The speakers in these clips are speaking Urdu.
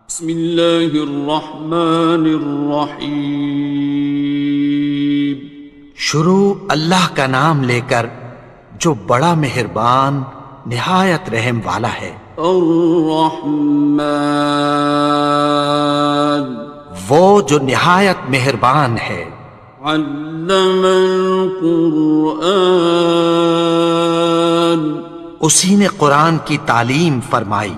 بسم اللہ الرحمن الرحیم۔ شروع اللہ کا نام لے کر جو بڑا مہربان نہایت رحم والا ہے۔ الرحمن، وہ جو نہایت مہربان ہے۔ علم القرآن، اسی نے قرآن کی تعلیم فرمائی۔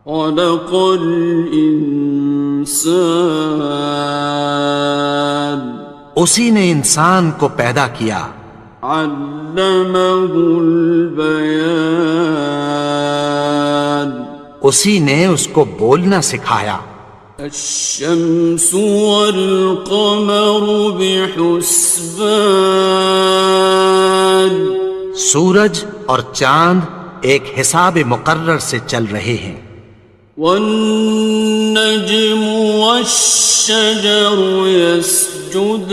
خلق الانسان، اسی نے انسان کو پیدا کیا۔ علمہ البیان، اسی نے اس کو بولنا سکھایا۔ الشمس والقمر بحسبان، سورج اور چاند ایک حساب مقرر سے چل رہے ہیں۔ والنجم والشجر يسجدان،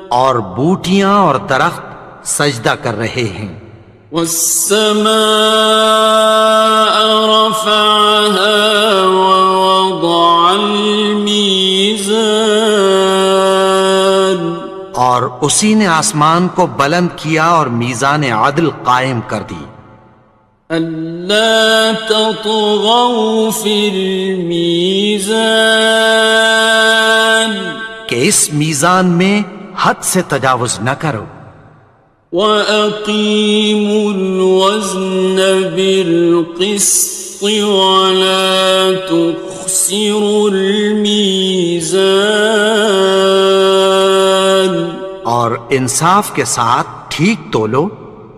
اور بوٹیاں اور درخت سجدہ کر رہے ہیں۔ والسماء رفعها ووضع الميزان، اور اسی نے آسمان کو بلند کیا اور میزان عدل قائم کر دی۔ ألا تطغوا في الميزان، کہ اس میزان میں حد سے تجاوز نہ کرو۔ وَأَقِيمُوا الْوَزْنَ بِالْقِسْطِ وَلَا تُخْسِرُوا الْمِيزَانَ، اور انصاف کے ساتھ ٹھیک تولو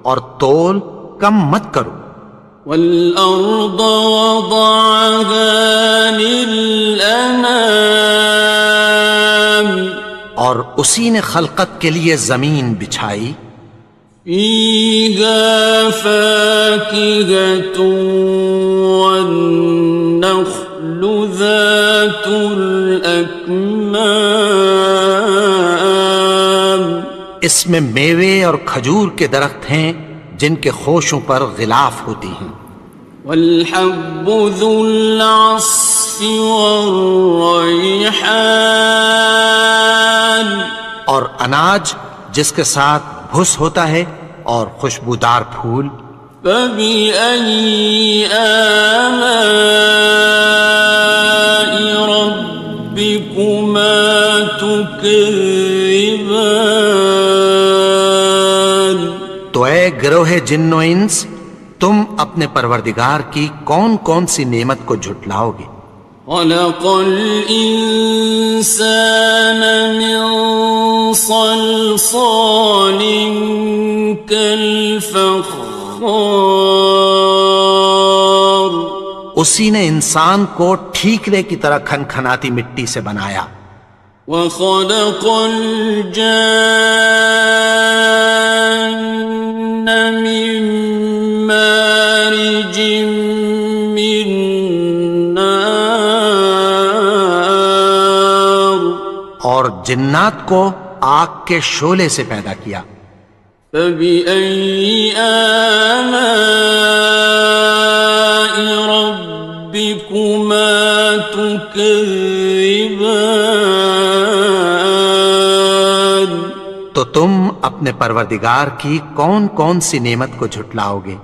اور تول کم مت کرو۔ وَالْأَرْضَ وَضَعَهَا لِلْأَنَامِ، اور اسی نے خلقت کے لیے زمین بچھائی۔ فِيهَا فَاكِهَةٌ وَالنَّخْلُ ذَاتُ الْأَكْمَامِ، اس میں میوے اور کھجور کے درخت ہیں جن کے خوشوں پر غلاف ہوتی ہیں۔ وَالْحَبُّ ذُو الْعَصْفِ وَالرَّيْحَانِ، اور اناج جس کے ساتھ بھس ہوتا ہے اور خوشبودار پھول۔ فَبِأَيِّ آلَاءِ رَبِّكُمَا تُكَذِّبَانِ، تو اے گروہ جن و انس، تم اپنے پروردگار کی کون کون سی نعمت کو جھٹلاؤ گے؟ خَلَقَ الْإِنسَانَ مِنْ صَلْصَالٍ كَالْفَخَّارِ، اسی نے انسان کو ٹھیکرے کی طرح کھنکھناتی مٹی سے بنایا۔ وَخَلَقَ الْجَانَّ مِن مَّارِجٍ مِّن نَّارٍ، اور جنات کو آگ کے شعلے سے پیدا کیا۔ فَبِأَيِّ آلَاءِ رَبِّكُمَا تُكَذِّبَانِ، تو تم اپنے پروردگار کی کون کون سی نعمت کو جھٹلاؤ گے؟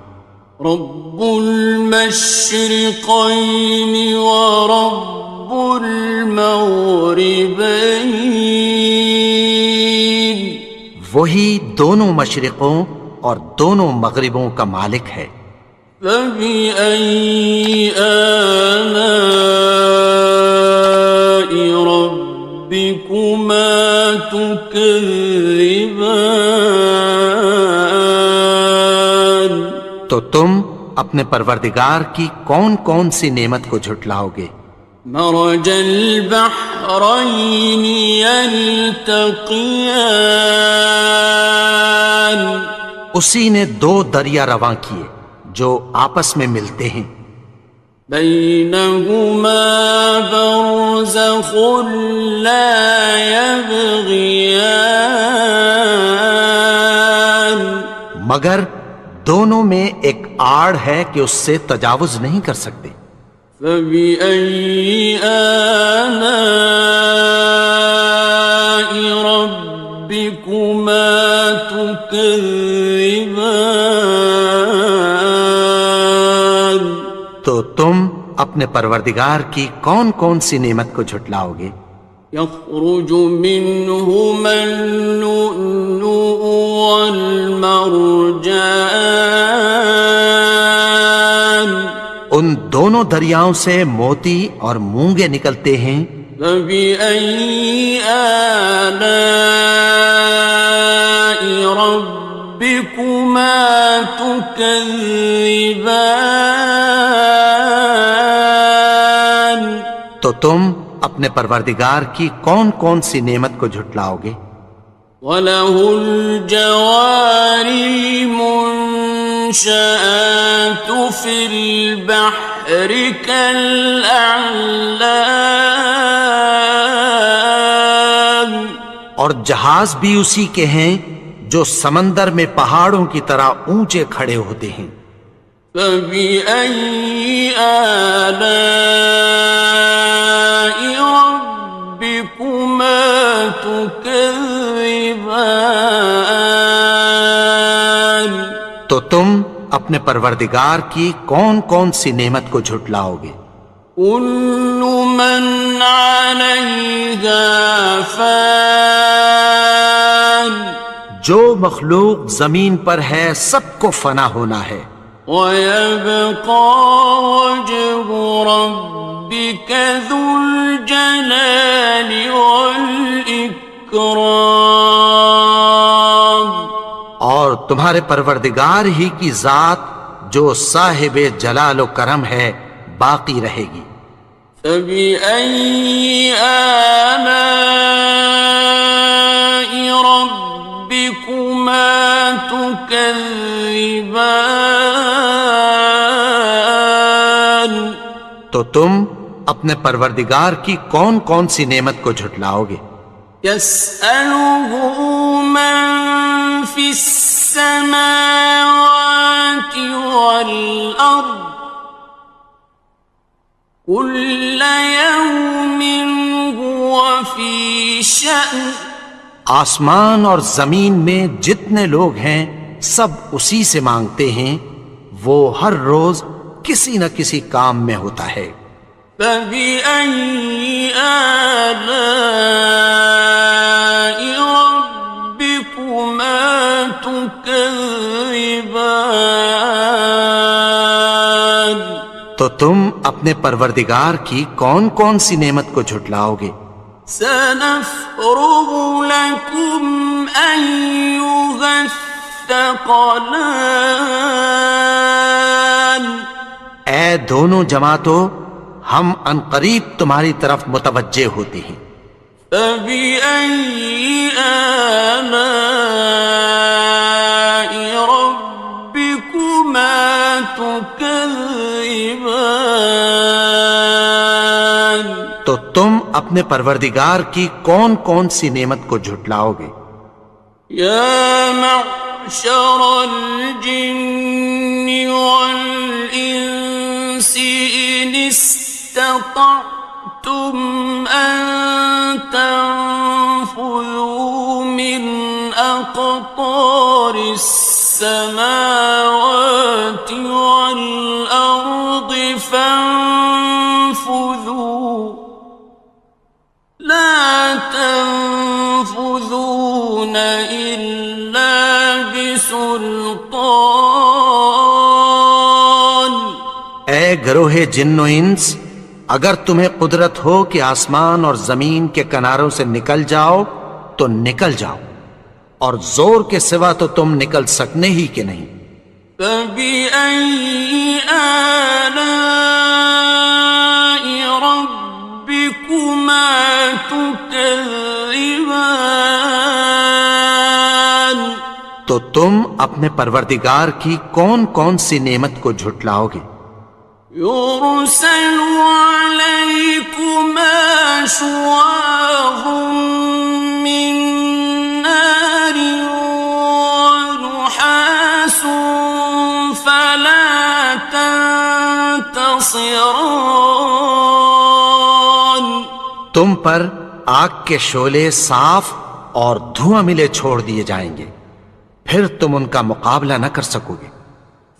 رب المشرقین ورب المغربین، وہی دونوں مشرقوں اور دونوں مغربوں کا مالک ہے۔ فَبِأَيِّ آلَاءِ رَبِّكُمَا تُكَذِّبَانِ، تو تم اپنے پروردگار کی کون کون سی نعمت کو جھٹلاؤ گے؟ مرج البحرین یلتقیان، اسی نے دو دریا رواں کیے جو آپس میں ملتے ہیں۔ بینہما برزخ لا یبغیان، مگر دونوں میں ایک آڑ ہے کہ اس سے تجاوز نہیں کر سکتے۔ فبأي آلاء ربكما تكذبان؟ تو تم اپنے پروردگار کی کون کون سی نعمت کو جھٹلاؤ گے؟ يخرج منهما اللؤلؤ والمرجان، ان دونوں دریاؤں سے موتی اور مونگے نکلتے ہیں۔ فبأي آلاء ربكما تكذبان؟ تو تم اپنے پروردگار کی کون کون سی نعمت کو جھٹلاؤ گے؟ وَلَهُ الْجَوَارِ الْمُنشَآتُ فِي الْبَحْرِ كَالْأَعْلَامِ، اور جہاز بھی اسی کے ہیں جو سمندر میں پہاڑوں کی طرح اونچے کھڑے ہوتے ہیں۔ فَبِأَيِّ آلَاءِ رَبِّكُمَا تُكَذِّبَانِ؟ تو تم اپنے پروردگار کی کون کون سی نعمت کو جھٹلاؤ گے؟ كُلُّ مَنْ عَلَيْهَا فَانٍ، جو مخلوق زمین پر ہے سب کو فنا ہونا ہے۔ وَيَبْقَى وَجْهُ رَبِّكَ ذُو الْجَلَالِ وَالْإِكْرَامِ، اور تمہارے پروردگار ہی کی ذات جو صاحب جلال و کرم ہے باقی رہے گی۔ فَبِأَيِّ آلَاءِ رَبِّكُمَا تُكَذِّبَانِ؟ تو تم اپنے پروردگار کی کون کون سی نعمت کو جھٹلاؤ گے؟ يَسْأَلُهُ مَن فِي السَّمَاوَاتِ وَالْأَرْضِ كُلَّ يَوْمٍ هُوَ فِي شَأْنٍ، آسمان اور زمین میں جتنے لوگ ہیں سب اسی سے مانگتے ہیں، وہ ہر روز کسی نہ کسی کام میں ہوتا ہے۔ فَبِأَيِّ آلَاءِ رَبِّكُمَا تُكَذِّبَانِ؟ تو تم اپنے پروردگار کی کون کون سی نعمت کو جھٹلاؤ گے؟ سَنَفْرُغُ لَكُمْ أَيُّهَ الثَّقَلَانِ، اے دونوں جماعتوں، ہم عنقریب تمہاری طرف متوجہ ہوتے ہیں۔ فَبِأَيِّ آلَاءِ رَبِّكُمَا تُكَذِّبَانِ؟ تو تم اپنے پروردگار کی کون کون سی نعمت کو جھٹلاؤ گے؟ يَا مَعْشَرَ الْجِنِّ وَالْإِنسِ إِنِ اسْتَطَعْتُمْ أَن تَنفُذُوا مِنْ أَقْطَارِ السَّمَاوَاتِ وَالْأَرْضِ فَانفُذُوا، لَا تَنفُذُونَ إِلَّا بِسُلْطَانٍ۔ اے گروہ جن و انس، اگر تمہیں قدرت ہو کہ آسمان اور زمین کے کناروں سے نکل جاؤ تو نکل جاؤ، اور زور کے سوا تو تم نکل سکنے ہی کہ نہیں۔ فَبِأَيِّ آلَاءِ رَبِّكُمَا تُكَذِّبَانِ؟ تو تم اپنے پروردگار کی کون کون سی نعمت کو جھٹلاؤ گے؟ يُرْسَلُ عَلَيْكُمَا شُوَاظٌ مِّن نَّارٍ وَنُحَاسٌ خاصران. تم پر آگ کے شعلے صاف اور دھواں ملے چھوڑ دیے جائیں گے، پھر تم ان کا مقابلہ نہ کر سکو گے۔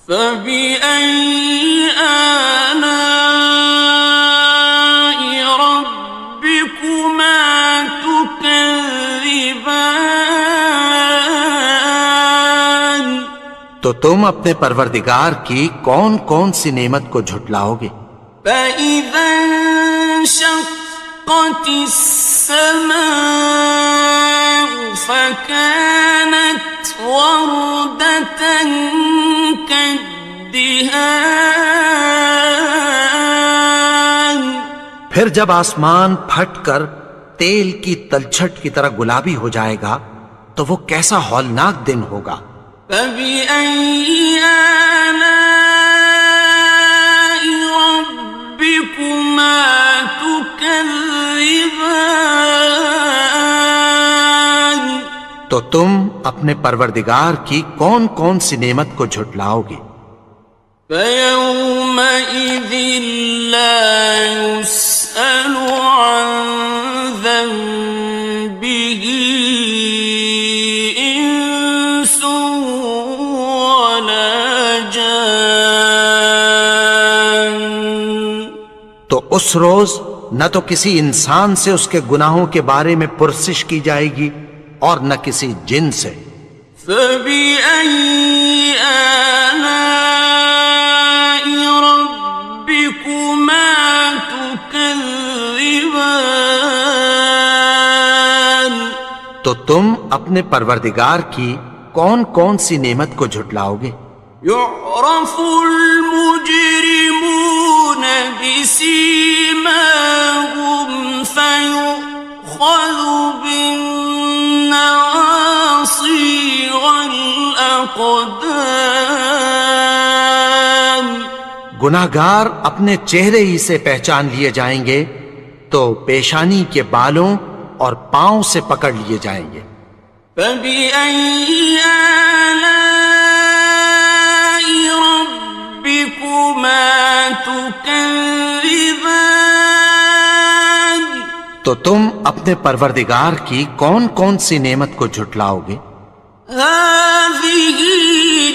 فبأي آلاء ربكما تكذبان. تو تم اپنے پروردگار کی کون کون سی نعمت کو جھٹلاؤ گے؟ فإذا انشقت السماء فكانت وردة كالدهان. پھر جب آسمان پھٹ کر تیل کی تلچھٹ کی طرح گلابی ہو جائے گا تو وہ کیسا ہولناک دن ہوگا۔ فبأي آلاء ربكما تكذبان. تو تم اپنے پروردگار کی کون کون سی نعمت کو جھٹلاؤ گے؟ فيومئذ لا يسأل عن ذنبه إنس ولا جان. تو اس روز نہ تو کسی انسان سے اس کے گناہوں کے بارے میں پرسش کی جائے گی اور نہ کسی جن سے۔ فبأي آلاء ربكما تكذبان. تو تم اپنے پروردگار کی کون کون سی نعمت کو جھٹلاؤ گے؟ يعرف المجرمون بسيماهم فيؤخذ بالنواصي والأقدام. گناہگار اپنے چہرے ہی سے پہچان لیے جائیں گے تو پیشانی کے بالوں اور پاؤں سے پکڑ لیے جائیں گے۔ فبأي آلاء ربكما تكذبان. تو تم اپنے پروردگار کی کون کون سی نعمت کو جھٹلاؤ گے؟ هذه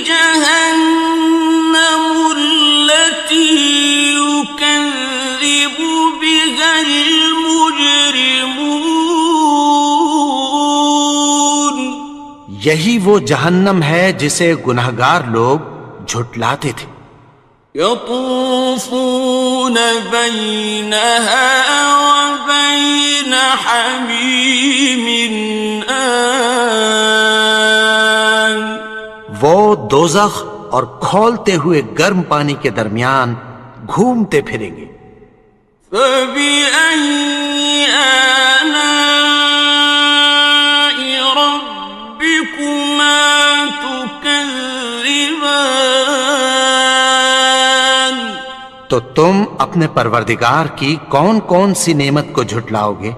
جهنم التي يكذب بها المجرمون. یہی وہ جہنم ہے جسے گناہگار لوگ جھٹلاتے تھے۔ يطوفون بينها وبين حميم آن. وہ دوزخ اور کھولتے ہوئے گرم پانی کے درمیان گھومتے پھریں گے۔ فبأي آلاء ربكما تكذبان. تو تم اپنے پروردگار کی کون کون سی نعمت کو جھٹلاؤ گے؟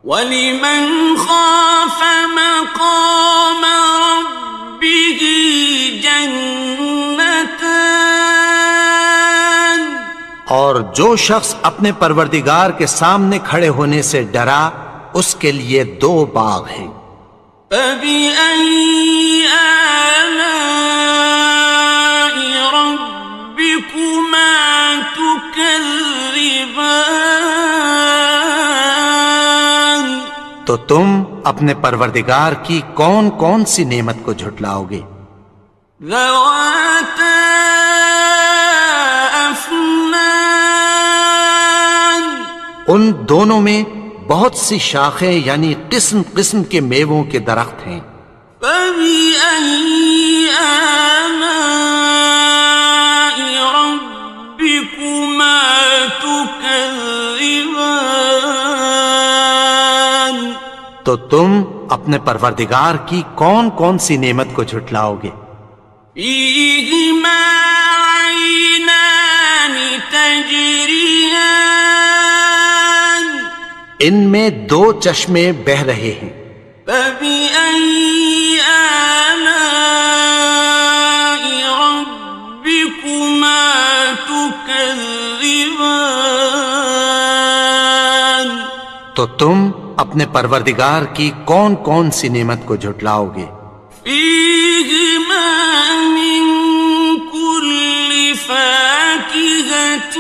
وَلِمَنْ خَافَ مَقَامَ رَبِّهِ جَنَّتَانِ. اور جو شخص اپنے پروردگار کے سامنے کھڑے ہونے سے ڈرا اس کے لیے دو باغ ہیں۔ فَبِأَيِّ آلَاءِ رَبِّكُمَا تُكَذِّبَانِ. تو تم اپنے پروردگار کی کون کون سی نعمت کو جھٹلاؤ گے؟ ذَوَاتَا أَفْنَانٍ. ان دونوں میں بہت سی شاخیں یعنی قسم قسم کے میووں کے درخت ہیں۔ فَبِأَيِّ آلَاءِ رَبِّكُمَا تُكَذِّبَانِ. تو تم اپنے پروردگار کی کون کون سی نعمت کو جھٹلاؤ گے؟ فِيهِمَا عَيْنَانِ تَجْرِيَانِ. ان میں دو چشمے بہہ رہے ہیں۔ فَبِأَيِّ آلَاءِ رَبِّكُمَا تُكَذِّبَانِ. تكذبان تو تم اپنے پروردگار کی کون کون سی نعمت کو جھٹلاؤ گے؟ فيهما من كل فاكهة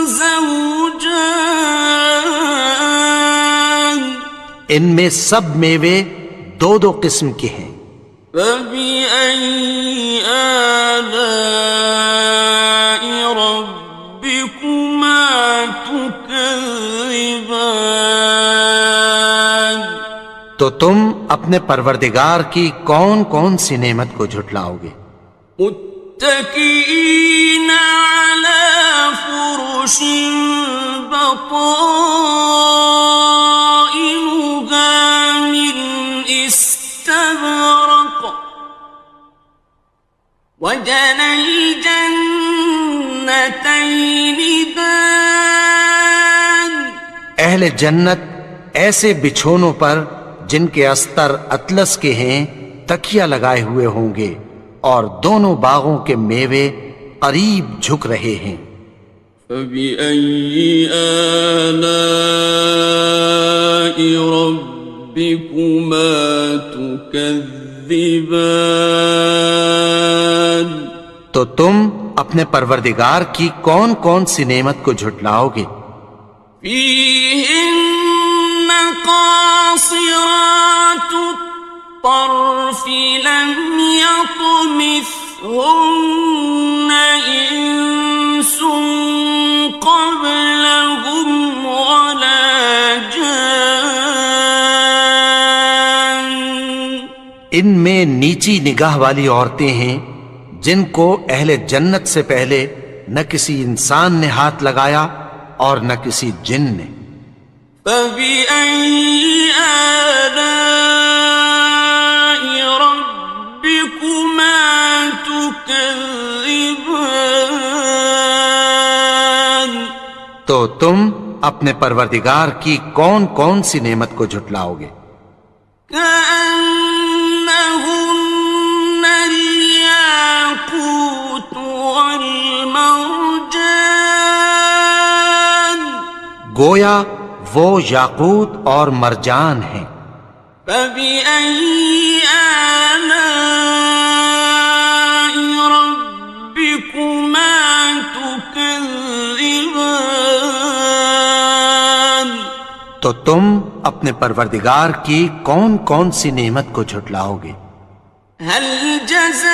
زوجان ان میں سب میوے دو دو قسم کے ہیں۔ فبأي آلاء ربكما تكذبان تو تم اپنے پروردگار کی کون کون سی نعمت کو جھٹلاؤ گے؟ متكئين على فرش بطائنها من استبرق وجنى الجنتين دان اہل جنت ایسے بچھونوں پر جن کے استر اطلس کے ہیں تکیہ لگائے ہوئے ہوں گے اور دونوں باغوں کے میوے قریب جھک رہے ہیں۔ فبأي آلاء ربكما تكذبان تو تم اپنے پروردگار کی کون کون سی نعمت کو جھٹلاؤ گے؟ فيهن قاصرات الطرف لم يطمثهن إنس قبلهم ولا جان ان میں نیچی نگاہ والی عورتیں ہیں جن کو اہل جنت سے پہلے نہ کسی انسان نے ہاتھ لگایا اور نہ کسی جن نے۔ فبأي آلاء ربكما تكذبان تو تم اپنے پروردگار کی کون کون سی نعمت کو جھٹلاؤ گے؟ كأنهن الياقوت والمرجان گویا وہ یاقوت اور مرجان ہیں۔ فبأي آلاء ربكما تكذبان تو تم اپنے پروردگار کی کون کون سی نعمت کو جھٹلاؤ گے؟ هل جزاء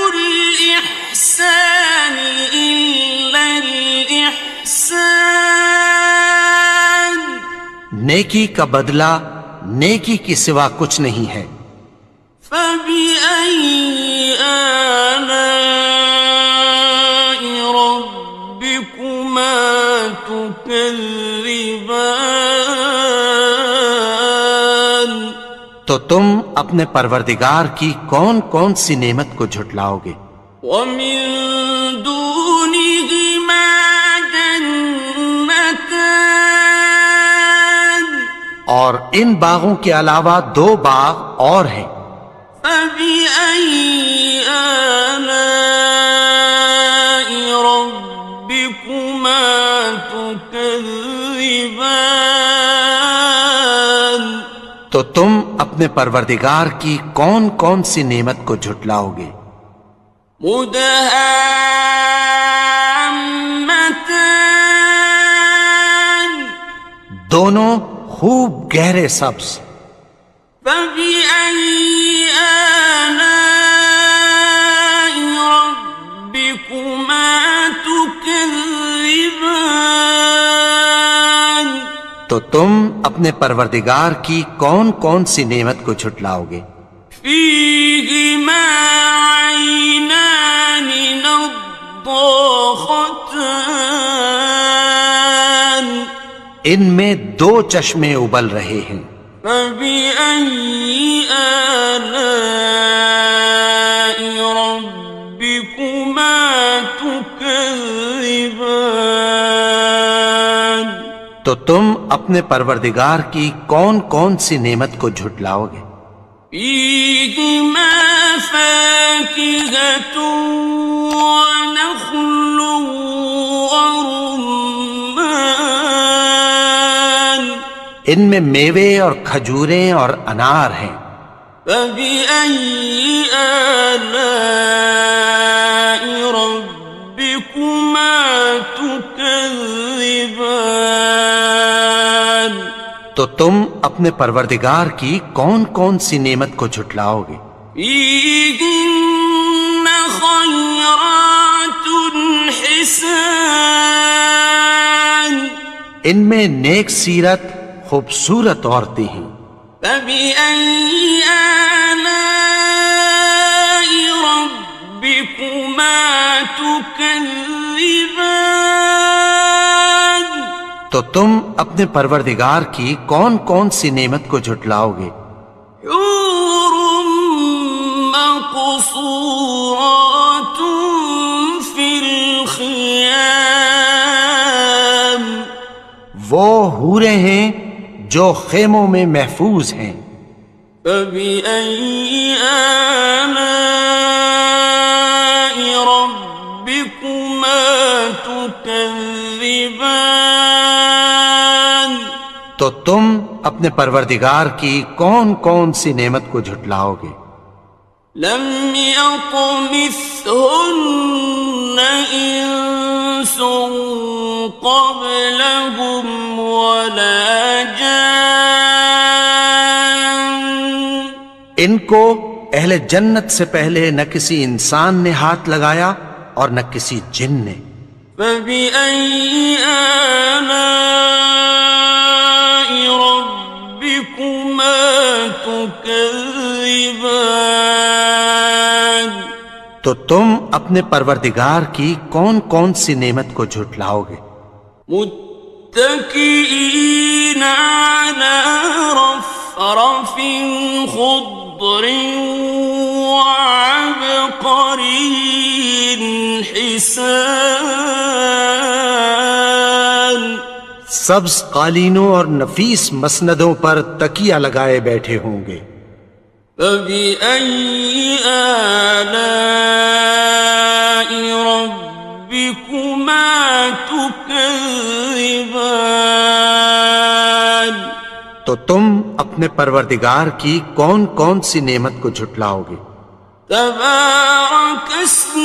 الإحسان إلا الإحسان نیکی کا بدلہ نیکی کی سوا کچھ نہیں ہے۔ فبأي آلاء ربكما تكذبان تو تم اپنے پروردگار کی کون کون سی نعمت کو جھٹلاؤ گے؟ ومن دونهما جنتان اور ان باغوں کے علاوہ دو باغ اور ہیں۔ فبأي آلاء ربكما تكذبان تو تم اپنے پروردگار کی کون کون سی نعمت کو جھٹلاؤ گے؟ مدهامتان دونوں خوب گہرے سبز۔ فبأي آلاء ربكما تكذبان تو تم اپنے پروردگار کی کون کون سی نعمت کو جھٹلاؤ گے؟ فيهما عينان نضاختان ان میں دو چشمے ابل رہے ہیں۔ فبأي آلاء ربكما تكذبان تو تم اپنے پروردگار کی کون کون سی نعمت کو جھٹلاؤ گے؟ فيهما فاكهة ونخل ورمان ان میں میوے اور کھجوریں اور انار ہیں. فبأي آلاء ربكما تكذبان تو تم اپنے پروردگار کی کون کون سی نعمت کو جھٹلاؤ گے؟ فيهن خيرات حسان ان میں نیک سیرت خوبصورت عورتیں ہیں. فبأي آلاء ربكما تكذبان تو تم اپنے پروردگار کی کون کون سی نعمت کو جھٹلاؤ گے؟ حور مقصورات في الخيام وہ حوریں ہیں جو خیموں میں محفوظ ہیں. فبأي آلاء ربكما تكذبان تو تم اپنے پروردگار کی کون کون سی نعمت کو جھٹلاؤ گے؟ لم يطمثهن إنس قبلهم ولا جان ان کو اہل جنت سے پہلے نہ کسی انسان نے ہاتھ لگایا اور نہ کسی جن نے. فبأي آلاء ربكما تكذبان تو تم اپنے پروردگار کی کون کون سی نعمت کو جھٹلاؤ گے؟ متكئين على رفرف خضر وعبقري حسان سبز قالینوں اور نفیس مسندوں پر تکیہ لگائے بیٹھے ہوں گے. فبأي آلاء ربكما تكذبان تو تم اپنے پروردگار کی کون کون سی نعمت کو جھٹلاؤ گے؟ تبارك اسم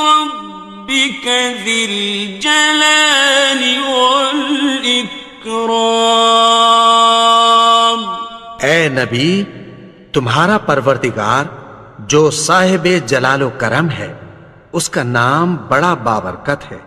ربك ذي الجلال والإكرام اے نبی، تمہارا پروردگار جو صاحب جلال و کرم ہے، اس کا نام بڑا بابرکت ہے.